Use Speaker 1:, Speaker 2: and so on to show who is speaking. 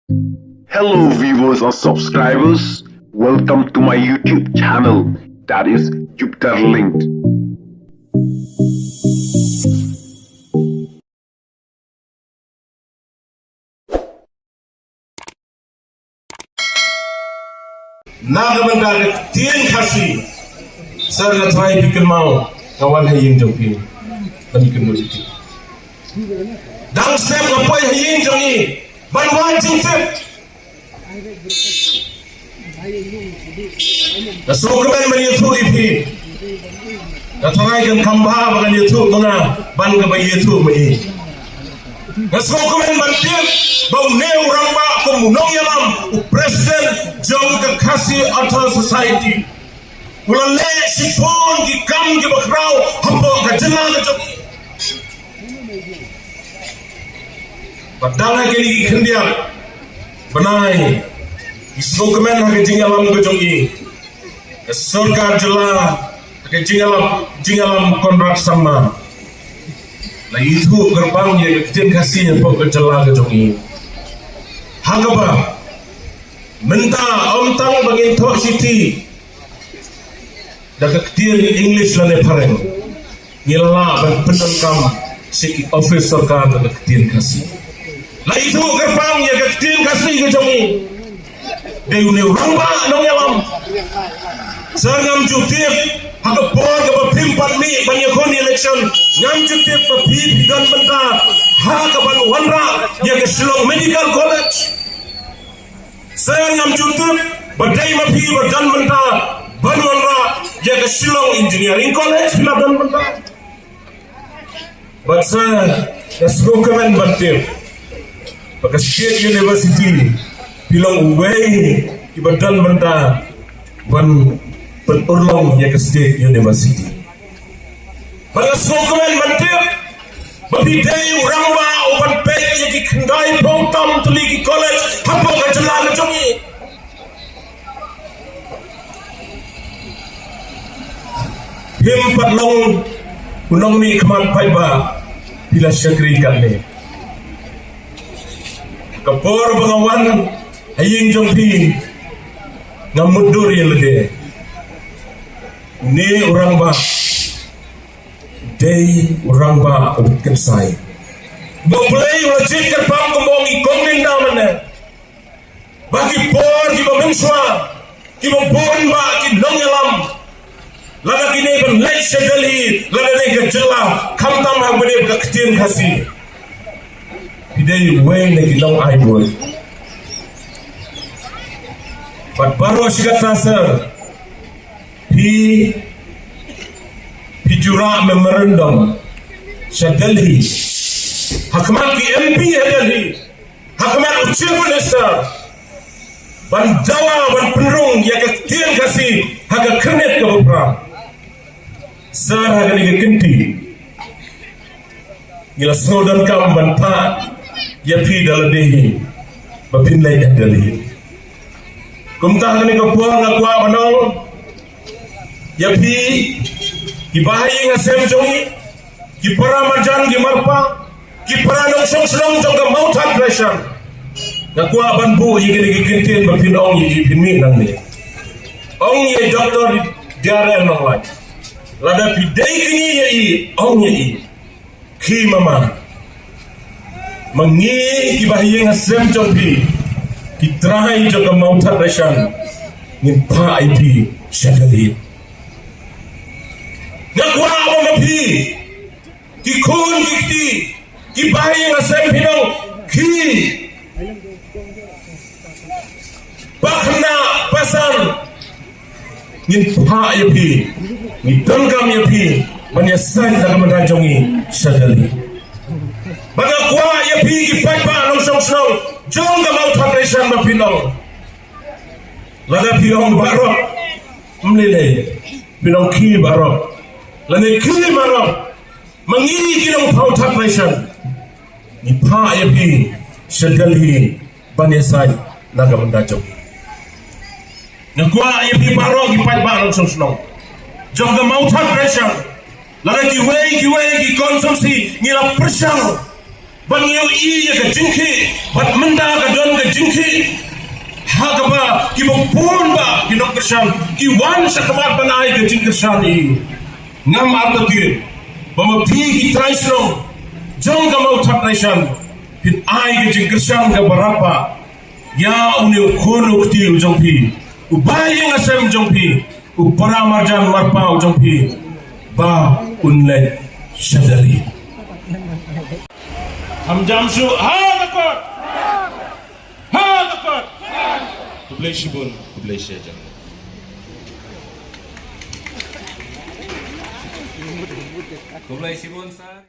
Speaker 1: Hello, viewers or subscribers. Welcome to my YouTube channel, that is Jupiter Linked.
Speaker 2: Nagamanda Tien Kasi Sarga try pick mau kawan hayin jongpin kami kenduri dang step ngapai hayin jongi banwan jingtep Nasukumen man YouTube ipi Nataray kan kamba bagan YouTube mga ban ka ba YouTube mani Nasukumen man tip bau neu ramba kumunong yalam President Jong Kakasi Auto Society Ulale sipon ki kam ki bakrao hambo ka jala ka jong Padang ke ni khendia banai Nasukumen ha ke jingalam ka jongi Sarkar jala ke jingalam kontrak sama La itu gerbang ye kecil kasih pok ke jala ka jongi Hagaba Minta omtang bagi Tok Siti Daga kecil English lane pareng Ngila berpenangkam Siki office sarkar daga kecil kasih La itu gerbang ye kecil kasih ke jongi Deune ramba nong yalam Sangam jutip Haka por ke pimpat mi banyakon election Ngam jutip ke pidan benda Haka ban wanra ye ke Shillong Medical College Saya ngam jutip badai mapi badan benda ban wanra ye ke Shillong Engineering College badan benda But saya nasgokemen batip Baka State University bilang uway ibadan benda ban penurlong ye ke State University. Baka sokomen bantip babidai urangwa uban pek ye ki kendai pongtam tuligi college hapo ka jala jongi. Him patlong unong ni kemat paiba bila syakri kane. Kapor pengawan aying jongpi ngamudur yang lede ni orang ba day orang ba ubutkan sai boleh wajib kerbang kemongi komin namanya bagi por di benswa di bon ba di nongelam laga kini ban Malaysia Delhi laga ni gejala kamtam ha bade ka ktin khasi Pidai way na ginong idol. But baru asyikata sir, Pijura memorandum sa Delhi. Hakmat ki MP ya Delhi. Hakmat Chief Minister. Ban Jawa, ban Penrung, ya ketian kasih, haga kernet ke beberapa. Sir haga ni kenti. Gila snowdan kam ban pa. Ya pi dalam dehi bapinlay Delhi kumta ni ko puang na kwa manong ya pi ibahay nga sem jongi ki para marjan ki marpa ki para nong song jong ka mouth pressure na kwa banbu yigini kintin bapinong yi pinmi nang ni ong ye doctor diare nong lai lada pi dei kini ye ong ye ki mama Mengi kibahiyeng asem jompi kitrai juga mautat resan nimpa IP syadali ngakwa amapi kikun kikti kibahiyeng asem pinong ki bakhna pasan nimpa IP ngitongkam IP menyasan dalam mendajongi syadali Baga kwa ya pigi paipa nong song jong ga mau thapresan ma pinong laga pinong barok mlele pinong ki barok lane ki barok mangi kinong pau thapresan ni pa ya pi sedalhi banesai naga mendajong na kwa ya pi barok ki paipa nong song jong ga mau thapresan laga ki konsumsi ngila persang Bang yang iya ke jingki, bat menda ke don ke jingki, pun ba kinok kersan kiwan sa kamat panay ke jing kersan i ngam arta ki pamapi ki traisno jong ka mau thap naisan hit ai ke jing kersan ka barapa ya uni kono kti jong pi ubayang asem jong pi upara marjan marpa jong pi ba unle sadari हम jamsu ha takut kublai shibun kublai shajan kublai shibun sa